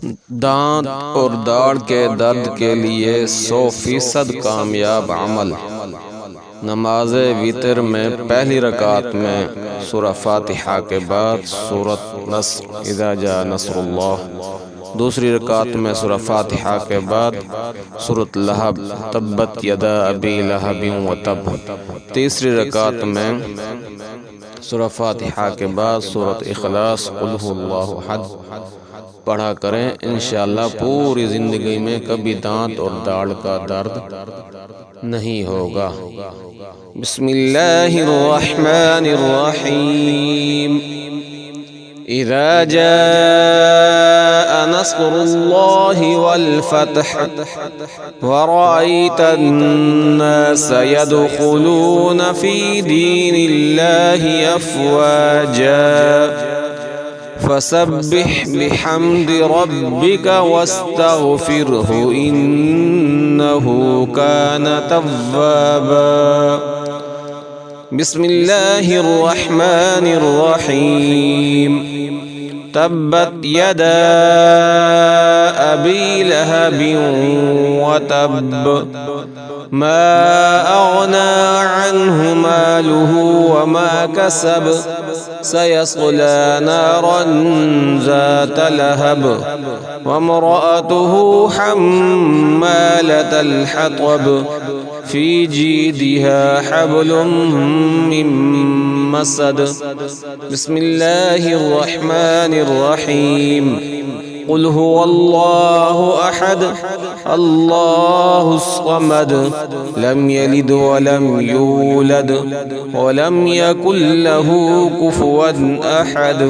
دانت اور داڑھ کے درد کے لیے 100% کامیاب عمل۔ نماز وتر میں پہلی رکعت میں سورہ فاتحہ کے بعد سورۃ نصر اذا جاء نصر اللہ، دوسری رکعت میں سورہ فاتحہ کے بعد سورۃ لہب تبت یدا ابی لہب وتب، تیسری رکعت میں سورہ فاتحہ کے بعد سورۃ اخلاص قل ھو اللہ احد پڑھا کریں۔ انشاءاللہ پوری زندگی میں کبھی دانت اور داڑھ کا درد نہیں ہوگا۔ بسم اللہ الرحمن الرحیم۔ اذا جاء نصر اللہ والفتح ورأيت الناس يدخلون في دين الله أفواجا فسبح بحمد ربك واستغفره إنه كان توابا۔ بسم الله الرحمن الرحيم۔ تبت يدا أبي لهب وتب ما أغنى عنه ماله وما كسب سيصلى نارا ذات لهب وامرأته حمالة الحطب في جيدها حبل من مسد۔ بسم الله الرحمن الرحيم۔ قل هو الله أحد الله الصمد لم يلد ولم يولد ولم يكن له كفوا أحد۔